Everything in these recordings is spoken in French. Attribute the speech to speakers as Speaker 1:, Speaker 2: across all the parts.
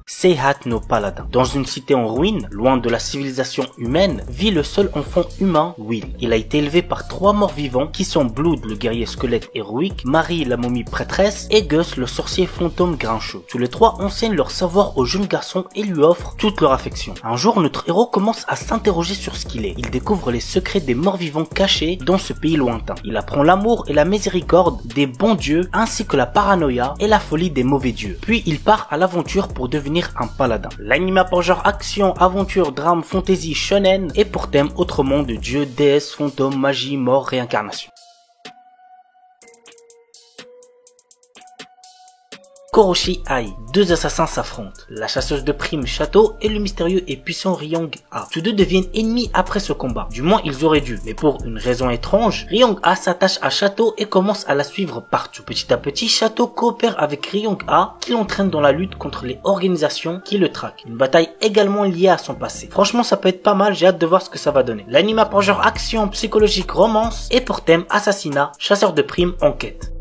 Speaker 1: Seihat no Paladin. Dans une cité en ruine, loin de la civilisation humaine, vit le seul enfant humain, Will. Il a été élevé par 3 morts-vivants qui sont Blood, le guerrier squelette héroïque, Marie, la momie prêtresse, et Gus, le sorcier fantôme grincheux. Tous les 3 enseignent leur savoir au jeune garçon et lui offrent toute leur affection. Un jour, notre héros commence à s'interroger sur ce qu'il est. Il découvre les secrets des morts-vivants cachés dans ce pays lointain. Il apprend l'amour et la miséricorde des bons dieux, ainsi que la paranoïa et la folie des mauvais dieux. Puis il part à l'aventure pour devenir un paladin. L'anime a pour genre action, aventure, drame, fantasy, shonen et pour thème autre monde, dieu, déesse, fantôme, magie, mort, réincarnation. Koroshi Ai, 2 assassins s'affrontent. La chasseuse de primes Château et le mystérieux et puissant Ryong-A. Tous deux deviennent ennemis après ce combat. Du moins ils auraient dû, mais pour une raison étrange, Ryong-A s'attache à Château et commence à la suivre partout. Petit à petit, Château coopère avec Ryong-A qui l'entraîne dans la lutte contre les organisations qui le traquent. Une bataille également liée à son passé. Franchement ça peut être pas mal, j'ai hâte de voir ce que ça va donner. L'anime a pour genre action, psychologique, romance et pour thème assassinat, chasseur de primes, enquête.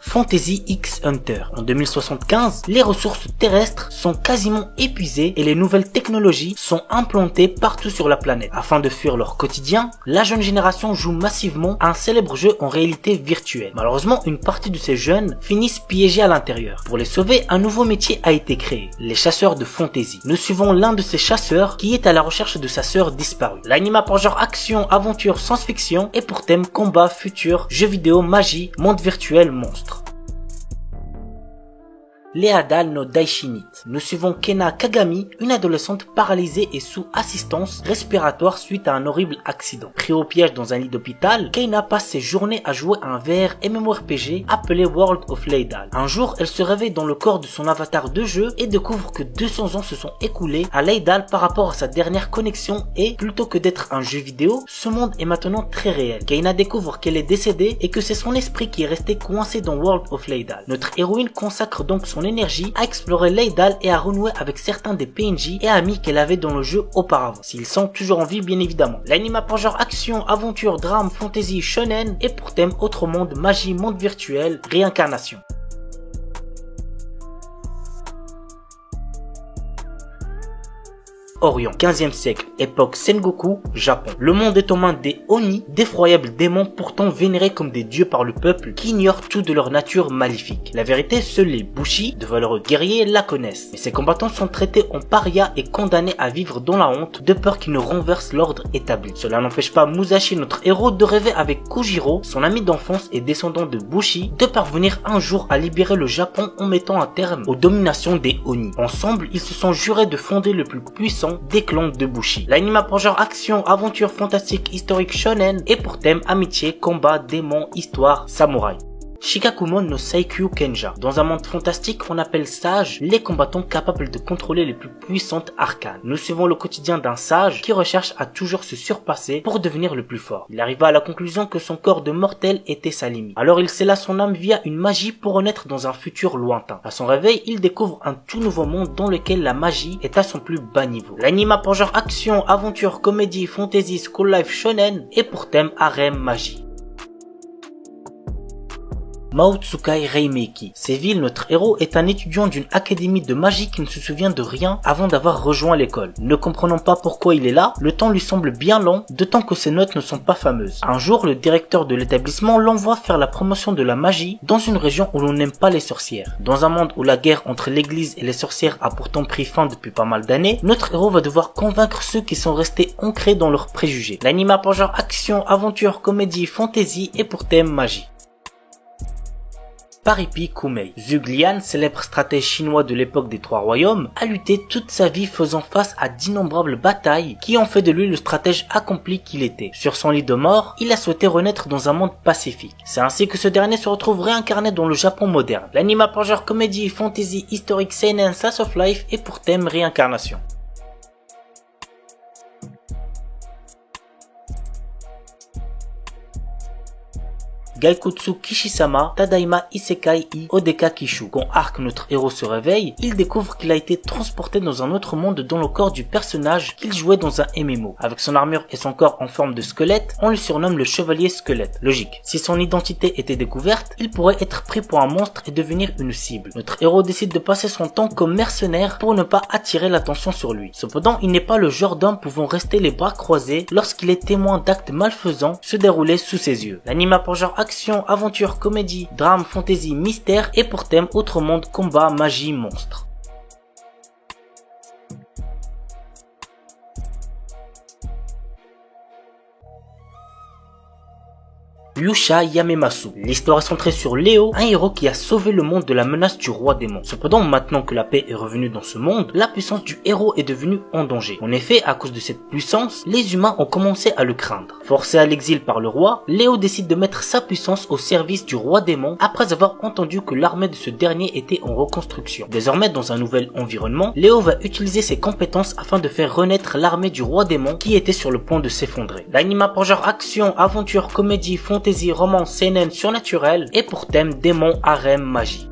Speaker 1: Fantasy X Hunter. En 2075, les ressources terrestres sont quasiment épuisées et les nouvelles technologies sont implantées partout sur la planète. Afin de fuir leur quotidien, la jeune génération joue massivement à un célèbre jeu en réalité virtuelle. Malheureusement, une partie de ces jeunes finissent piégés à l'intérieur. Pour les sauver, un nouveau métier a été créé, les chasseurs de fantasy. Nous suivons l'un de ces chasseurs qui est à la recherche de sa sœur disparue. L'anime a pour genre action, aventure, science-fiction et pour thème combat, futur, jeux vidéo, magie, monde virtuel, monstre. Leadal no Daishinit. Nous suivons Kena Kagami, une adolescente paralysée et sous assistance respiratoire suite à un horrible accident. Pris au piège dans un lit d'hôpital, Kena passe ses journées à jouer à un VR MMORPG appelé World of Leidal. Un jour, elle se réveille dans le corps de son avatar de jeu et découvre que 200 ans se sont écoulés à Leidal par rapport à sa dernière connexion et, plutôt que d'être un jeu vidéo, ce monde est maintenant très réel. Kena découvre qu'elle est décédée et que c'est son esprit qui est resté coincé dans World of Leidal. Notre héroïne consacre donc son énergie à explorer Leidal et à renouer avec certains des PNJ et amis qu'elle avait dans le jeu auparavant, s'ils sont toujours en vie bien évidemment. L'anime a pour genre action, aventure, drame, fantasy, shonen et pour thème autre monde, magie, monde virtuel, réincarnation. Orient, 15e siècle, époque Sengoku, Japon. Le monde est aux mains des Oni, d'effroyables démons pourtant vénérés comme des dieux par le peuple qui ignorent tout de leur nature maléfique. La vérité, seuls les Bushi, de valeureux guerriers, la connaissent. Mais ces combattants sont traités en parias et condamnés à vivre dans la honte de peur qu'ils ne renversent l'ordre établi. Cela n'empêche pas Musashi, notre héros, de rêver avec Kojiro, son ami d'enfance et descendant de Bushi, de parvenir un jour à libérer le Japon en mettant un terme aux dominations des Oni. Ensemble, ils se sont jurés de fonder le plus puissant des clans de Bushi. L'anime a pour genre action, aventure, fantastique, historique, shonen et pour thème amitié, combat, démons, histoire, samouraï. Shikakumon no Saikyu Kenja. Dans un monde fantastique, on appelle sages les combattants capables de contrôler les plus puissantes arcanes. Nous suivons le quotidien d'un sage qui recherche à toujours se surpasser pour devenir le plus fort. Il arriva à la conclusion que son corps de mortel était sa limite. Alors il scella son âme via une magie pour renaître dans un futur lointain. À son réveil, il découvre un tout nouveau monde dans lequel la magie est à son plus bas niveau. L'anime a pour genre action, aventure, comédie, fantasy, school life, shonen et pour thème harem, magie. Maotsukai Reimeki. Séville, notre héros, est un étudiant d'une académie de magie qui ne se souvient de rien avant d'avoir rejoint l'école. Ne comprenant pas pourquoi il est là, le temps lui semble bien long, d'autant que ses notes ne sont pas fameuses. Un jour, le directeur de l'établissement l'envoie faire la promotion de la magie dans une région où l'on n'aime pas les sorcières. Dans un monde où la guerre entre l'église et les sorcières a pourtant pris fin depuis pas mal d'années, notre héros va devoir convaincre ceux qui sont restés ancrés dans leurs préjugés. L'anime a pour genre action, aventure, comédie, fantasy et pour thème magie. Paripi Kumei. Zhuge Liang, célèbre stratège chinois de l'époque des Trois Royaumes, a lutté toute sa vie faisant face à d'innombrables batailles qui ont fait de lui le stratège accompli qu'il était. Sur son lit de mort, il a souhaité renaître dans un monde pacifique. C'est ainsi que ce dernier se retrouve réincarné dans le Japon moderne. L'anime a pour genre comédie, fantasy, historique, seinen, slice of life et pour thème réincarnation. Gaikutsu Kishisama Tadaima Isekai I Odeka Kishu. Quand Arc, notre héros, se réveille, il découvre qu'il a été transporté dans un autre monde dans le corps du personnage qu'il jouait dans un MMO. Avec son armure et son corps en forme de squelette, on le surnomme le chevalier squelette. Logique. Si son identité était découverte, il pourrait être pris pour un monstre et devenir une cible. Notre héros décide de passer son temps comme mercenaire pour ne pas attirer l'attention sur lui. Cependant, il n'est pas le genre d'homme pouvant rester les bras croisés lorsqu'il est témoin d'actes malfaisants se dérouler sous ses yeux. L'anime a pour genre action, aventure, comédie, drame, fantasy, mystère et pour thème autre monde, combat, magie, monstre. Yusha Yamemasu. L'histoire est centrée sur Léo, un héros qui a sauvé le monde de la menace du roi démon. Cependant, maintenant que la paix est revenue dans ce monde, la puissance du héros est devenue en danger. En effet, à cause de cette puissance, les humains ont commencé à le craindre. Forcé à l'exil par le roi, Léo décide de mettre sa puissance au service du roi démon après avoir entendu que l'armée de ce dernier était en reconstruction. Désormais, dans un nouvel environnement, Léo va utiliser ses compétences afin de faire renaître l'armée du roi démon qui était sur le point de s'effondrer. L'anime a pour genre action, aventure, comédie, fantasy, romance, seinen, surnaturel et pour thème démon, harem, magie.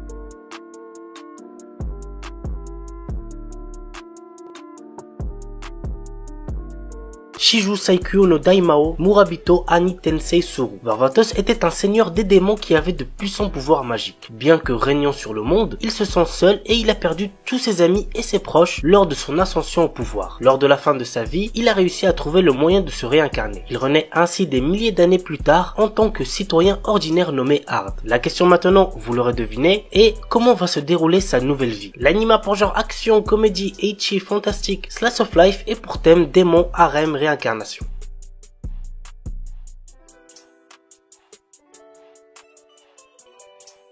Speaker 1: Shiju Saikyo no Daimao Murabito Ani Tensei Suru. Varvatos était un seigneur des démons qui avait de puissants pouvoirs magiques. Bien que régnant sur le monde, il se sent seul et il a perdu tous ses amis et ses proches lors de son ascension au pouvoir. Lors de la fin de sa vie, il a réussi à trouver le moyen de se réincarner. Il renaît ainsi des milliers d'années plus tard en tant que citoyen ordinaire nommé Hard. La question maintenant, vous l'aurez deviné, est comment va se dérouler sa nouvelle vie. L'anime a pour genre action, comédie, ecchi, fantastique, slice of life et pour thème démon, harem, réincarnation.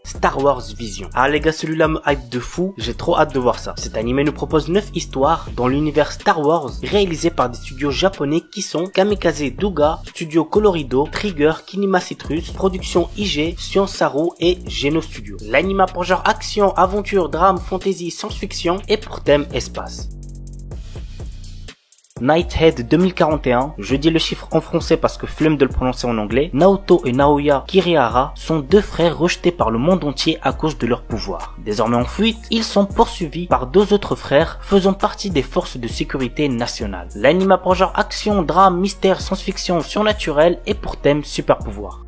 Speaker 1: Star Wars Vision. Ah les gars, celui-là me hype de fou, j'ai trop hâte de voir ça. Cet animé nous propose 9 histoires dans l'univers Star Wars réalisé par des studios japonais qui sont Kamikaze Douga, Studio Colorido, Trigger, Kinema Citrus, Production IG, Science Saru et Geno Studio. L'anime a pour genre action, aventure, drame, fantasy, science-fiction et pour thème espace. Nighthead 2041, je dis le chiffre en français parce que flemme de le prononcer en anglais. Naoto et Naoya Kirihara sont deux frères rejetés par le monde entier à cause de leur pouvoir. Désormais en fuite, ils sont poursuivis par deux autres frères faisant partie des forces de sécurité nationales. L'anime a pour genre action, drame, mystère, science-fiction, surnaturel et pour thème super pouvoir.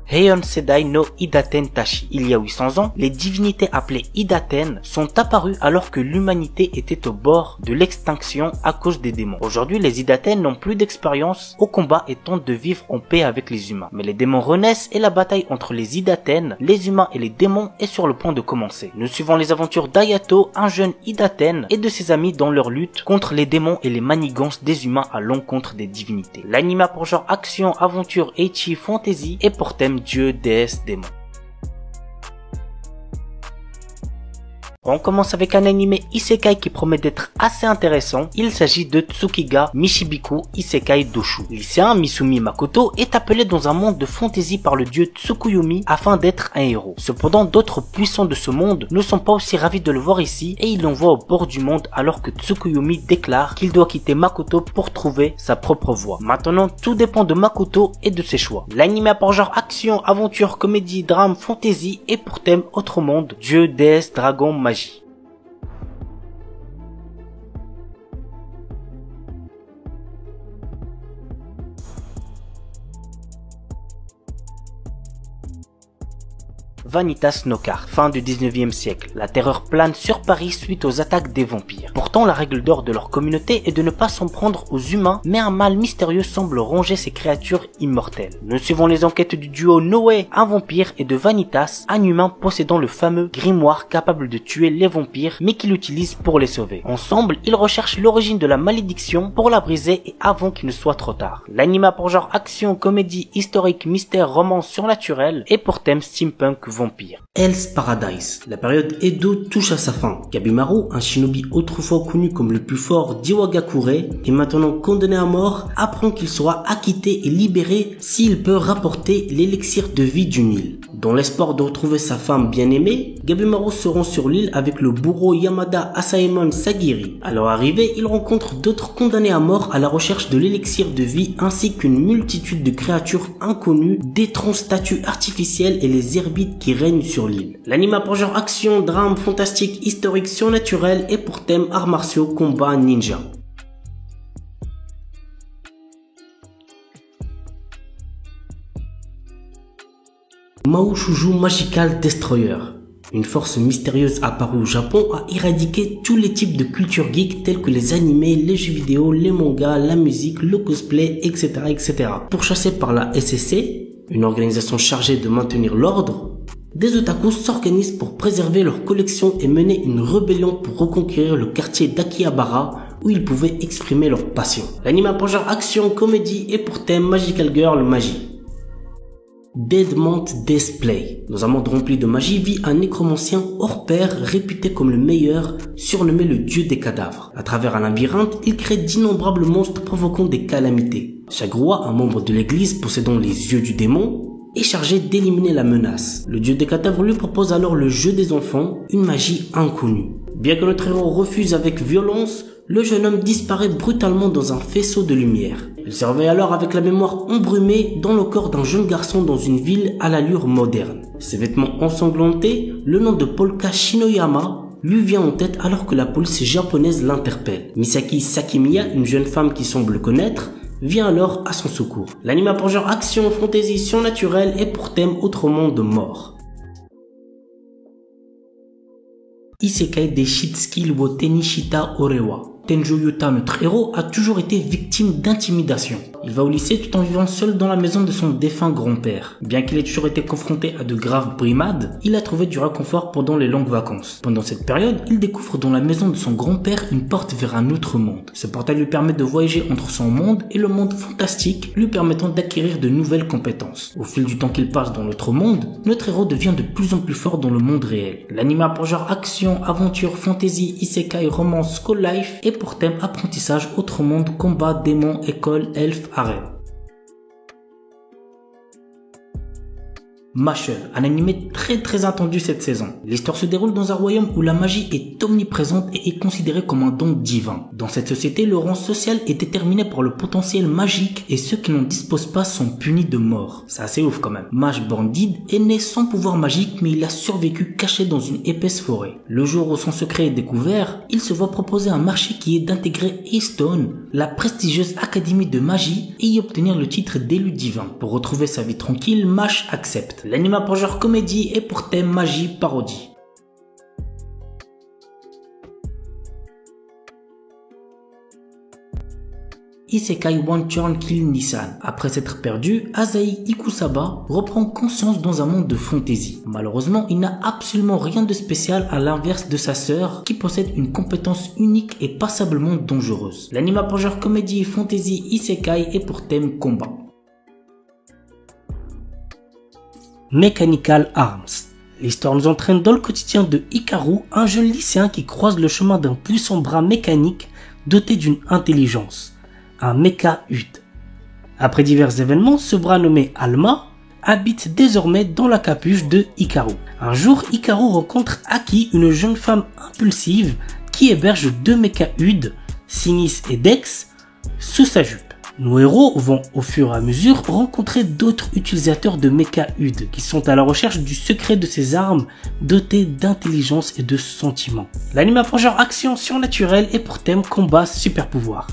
Speaker 1: Heian Sedai no Idaten Tashi. Il y a 800 ans, les divinités appelées Idaten sont apparues alors que l'humanité était au bord de l'extinction à cause des démons. Aujourd'hui, les Idaten n'ont plus d'expérience au combat et tentent de vivre en paix avec les humains. Mais les démons renaissent et la bataille entre les Idaten, les humains et les démons est sur le point de commencer. Nous suivons les aventures d'Ayato, un jeune Idaten, et de ses amis dans leur lutte contre les démons et les manigances des humains à l'encontre des divinités. L'anime a pour genre action, aventure, ecchi, fantasy et pour thème dieu, déesse, démon. On commence avec un animé isekai qui promet d'être assez intéressant. Il s'agit de Tsukiga Mishibiku Isekai Doshu. Le lycéen Misumi Makoto est appelé dans un monde de fantasy par le dieu Tsukuyomi afin d'être un héros. Cependant, d'autres puissants de ce monde ne sont pas aussi ravis de le voir ici et ils l'envoient au bord du monde alors que Tsukuyomi déclare qu'il doit quitter Makoto pour trouver sa propre voie. Maintenant, tout dépend de Makoto et de ses choix. L'anime a pour genre action, aventure, comédie, drame, fantasy et pour thème autre monde, dieu, déesse, dragon, magie. Vanitas Nokar, fin du 19e siècle. La terreur plane sur Paris suite aux attaques des vampires. Pourtant, la règle d'or de leur communauté est de ne pas s'en prendre aux humains, mais un mal mystérieux semble ronger ces créatures immortelles. Nous suivons les enquêtes du duo Noé, un vampire, et de Vanitas, un humain possédant le fameux grimoire capable de tuer les vampires, mais qu'il utilise pour les sauver. Ensemble, ils recherchent l'origine de la malédiction pour la briser et avant qu'il ne soit trop tard. L'anime a pour genre action, comédie, historique, mystère, romance, surnaturel, et pour thème steampunk, vampire.
Speaker 2: Hell's Paradise. La période Edo touche à sa fin. Gabimaru, un shinobi autrefois connu comme le plus fort d'Iwagakure et maintenant condamné à mort, apprend qu'il sera acquitté et libéré s'il peut rapporter l'élixir de vie du Nil. Dans l'espoir de retrouver sa femme bien-aimée, Gabimaru se rend sur l'île avec le bourreau Yamada Asaemon Sagiri. À leur arrivée, il rencontre d'autres condamnés à mort à la recherche de l'élixir de vie ainsi qu'une multitude de créatures inconnues, d'étranges statues artificielles et les herbites qui règnent sur l'île. L'anime a pour genre action, drame, fantastique, historique, surnaturel et pour thème arts martiaux, combat, ninja. Maoshuju Magical Destroyer. Une force mystérieuse apparue au Japon a éradiqué tous les types de culture geek tels que les animés, les jeux vidéo, les mangas, la musique, le cosplay, etc. etc. Pourchassés par la SSC, une organisation chargée de maintenir l'ordre, des otakus s'organisent pour préserver leur collection et mener une rébellion pour reconquérir le quartier d'Akihabara où ils pouvaient exprimer leur passion. L'anime a pour genre action, comédie et pour thème Magical Girl Magie. Deadmont Display. Dans un monde rempli de magie vit un nécromancien hors pair réputé comme le meilleur, surnommé le dieu des cadavres. À travers un labyrinthe, il crée d'innombrables monstres provoquant des calamités. Chaque roi, un membre de l'église possédant les yeux du démon, est chargé d'éliminer la menace. Le dieu des cadavres lui propose alors le jeu des enfants, une magie inconnue. Bien que notre héros refuse avec violence, le jeune homme disparaît brutalement dans un faisceau de lumière. Il se réveille alors avec la mémoire embrumée dans le corps d'un jeune garçon dans une ville à l'allure moderne. Ses vêtements ensanglantés, le nom de Polka Shinoyama lui vient en tête alors que la police japonaise l'interpelle. Misaki Sakimiya, une jeune femme qui semble le connaître, vient alors à son secours. L'anime a pour genre action, fantaisie, surnaturelle et pour thème autre monde mort. Isekai de Shitsuki wo Tenishita Orewa. Tenjo Yuta, notre héros, a toujours été victime d'intimidation. Il va au lycée tout en vivant seul dans la maison de son défunt grand-père. Bien qu'il ait toujours été confronté à de graves brimades, il a trouvé du réconfort pendant les longues vacances. Pendant cette période, il découvre dans la maison de son grand-père une porte vers un autre monde. Ce portail lui permet de voyager entre son monde et le monde fantastique, lui permettant d'acquérir de nouvelles compétences. Au fil du temps qu'il passe dans l'autre monde, notre héros devient de plus en plus fort dans le monde réel. L'anime a pour genre action, aventure, fantasy, isekai, romance, school life et pour thème apprentissage, autre monde, combat, démons, école, elfes, harem. Mashle, un animé très attendu cette saison. L'histoire se déroule dans un royaume où la magie est omniprésente et est considérée comme un don divin. Dans cette société, le rang social est déterminé par le potentiel magique et ceux qui n'en disposent pas sont punis de mort. C'est assez ouf quand même. Mage Bandid est né sans pouvoir magique mais il a survécu caché dans une épaisse forêt. Le jour où son secret est découvert, il se voit proposer un marché qui est d'intégrer Eastone, la prestigieuse académie de magie, et y obtenir le titre d'élu divin. Pour retrouver sa vie tranquille, Mash accepte. L'anime a pour genre comédie et pour thème magie parodie. Isekai One Turn Kill Nissan. Après s'être perdu, Asahi Ikusaba reprend conscience dans un monde de fantasy. Malheureusement, il n'a absolument rien de spécial à l'inverse de sa sœur qui possède une compétence unique et passablement dangereuse. L'anime a pour genre comédie, fantasy, isekai et pour thème combat. Mechanical Arms. L'histoire nous entraîne dans le quotidien de Hikaru, un jeune lycéen qui croise le chemin d'un puissant bras mécanique doté d'une intelligence, un mecha-hude. Après divers événements, ce bras nommé Alma habite désormais dans la capuche de Hikaru. Un jour, Hikaru rencontre Aki, une jeune femme impulsive qui héberge deux mecha-hudes, Sinis et Dex, sous sa jupe. Nos héros vont au fur et à mesure rencontrer d'autres utilisateurs de mecha-hudes qui sont à la recherche du secret de ces armes dotées d'intelligence et de sentiments. L'anime a pour genre action surnaturelle et pour thème combat super pouvoir.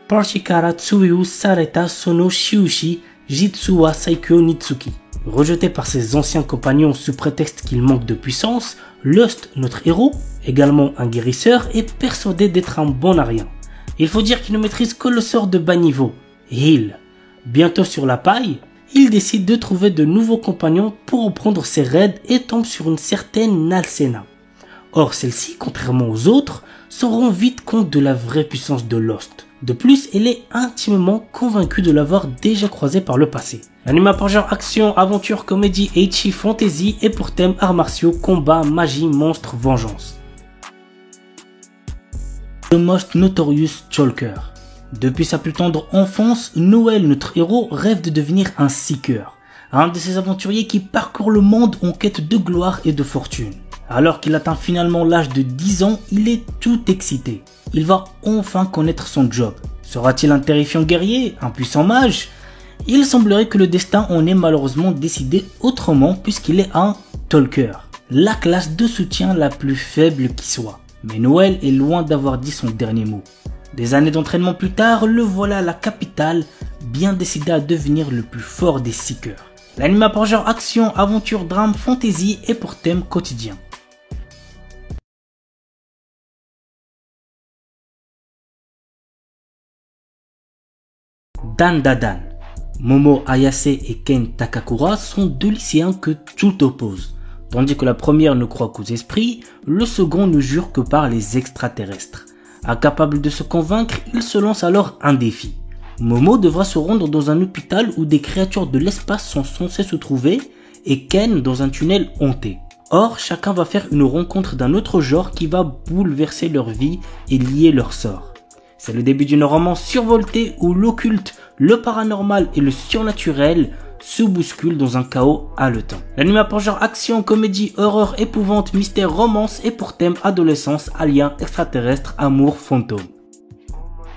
Speaker 2: Parshikara Tsuyu Sareta Sono Shiushi Jitsuwa Saikyo Nitsuki. Rejeté par ses anciens compagnons sous prétexte qu'il manque de puissance, Lust, notre héros, également un guérisseur, est persuadé d'être un bon à rien. Il faut dire qu'il ne maîtrise que le sort de bas niveau, Heal. Bientôt sur la paille, il décide de trouver de nouveaux compagnons pour reprendre ses raids et tombe sur une certaine Nalsena. Or celle-ci, contrairement aux autres, se rend vite compte de la vraie puissance de Lost. De plus, elle est intimement convaincue de l'avoir déjà croisé par le passé. L'anime a pour genre action, aventure, comédie, ecchi, fantasy et pour thème arts martiaux, combat, magie, monstre, vengeance. The Most Notorious Stalker. Depuis sa plus tendre enfance, Noel, notre héros, rêve de devenir un seeker, un de ces aventuriers qui parcourent le monde en quête de gloire et de fortune. Alors qu'il atteint finalement l'âge de 10 ans, il est tout excité. Il va enfin connaître son job. Sera-t-il un terrifiant guerrier, un puissant mage? Il semblerait que le destin en ait malheureusement décidé autrement puisqu'il est un talker, la classe de soutien la plus faible qui soit. Mais Noel est loin d'avoir dit son dernier mot. Des années d'entraînement plus tard, le voilà à la capitale, bien décidé à devenir le plus fort des seekers. L'anime a pour genre action, aventure, drame, fantasy et pour thème quotidien. Dan Dadan. Momo Ayase et Ken Takakura sont deux lycéens que tout oppose. Tandis que la première ne croit qu'aux esprits, le second ne jure que par les extraterrestres. Incapable de se convaincre, il se lance alors un défi. Momo devra se rendre dans un hôpital où des créatures de l'espace sont censées se trouver et Ken dans un tunnel hanté. Or, chacun va faire une rencontre d'un autre genre qui va bouleverser leur vie et lier leur sort. C'est le début d'une romance survoltée où l'occulte, le paranormal et le surnaturel se bousculent dans un chaos haletant. L'anime a pour genre action, comédie, horreur, épouvante, mystère, romance et pour thème adolescence, alien, extraterrestre, amour, fantôme.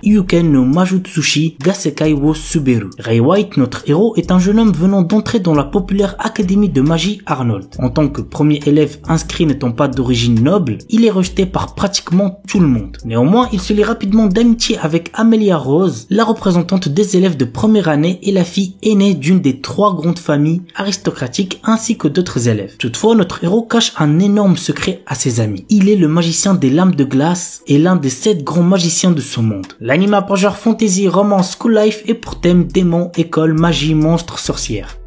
Speaker 2: Yuken no Majutsushi Gasekai wo Suberu. Ray White, notre héros, est un jeune homme venant d'entrer dans la populaire académie de magie Arnold. En tant que premier élève inscrit n'étant pas d'origine noble, il est rejeté par pratiquement tout le monde. Néanmoins, il se lie rapidement d'amitié avec Amelia Rose, la représentante des élèves de première année et la fille aînée d'une des 3 grandes familles aristocratiques ainsi que d'autres élèves. Toutefois, notre héros cache un énorme secret à ses amis. Il est le magicien des lames de glace et l'un des 7 grands magiciens de ce monde. L'anime a pour genre fantasy, romance, school life et pour thème démons, école, magie, monstres, sorcières.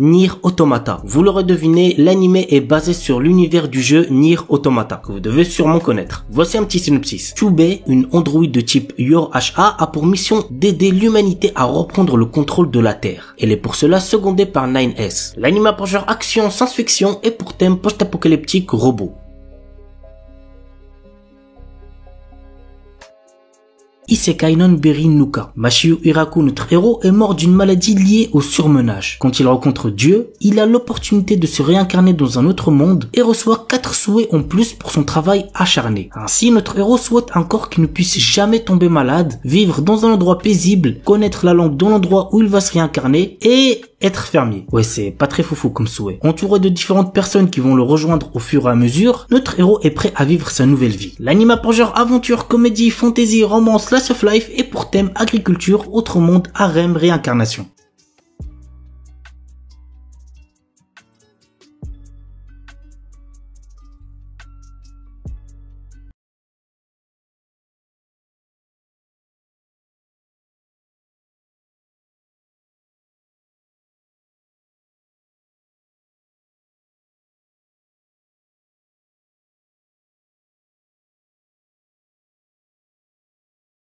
Speaker 2: Nier Automata. Vous l'aurez deviné, l'anime est basé sur l'univers du jeu Nier Automata, que vous devez sûrement connaître. Voici un petit synopsis. Chubei, une androïde de type Yor-HA, a pour mission d'aider l'humanité à reprendre le contrôle de la Terre. Elle est pour cela secondée par 9S. L'anime a pour genre action, science-fiction et pour thème post-apocalyptique robot. Isekai non Beri Nuka. Mashio Hiraku, notre héros, est mort d'une maladie liée au surmenage. Quand il rencontre Dieu, il a l'opportunité de se réincarner dans un autre monde et reçoit 4 souhaits en plus pour son travail acharné. Ainsi, notre héros souhaite un corps qui ne puisse jamais tomber malade, vivre dans un endroit paisible, connaître la langue dans l'endroit où il va se réincarner et être fermier. Ouais, c'est pas très foufou comme souhait. Entouré de différentes personnes qui vont le rejoindre au fur et à mesure, notre héros est prêt à vivre sa nouvelle vie. L'anime a pour genre aventure, comédie, fantasy, romance, slice of life et pour thème agriculture, autre monde, harem, réincarnation.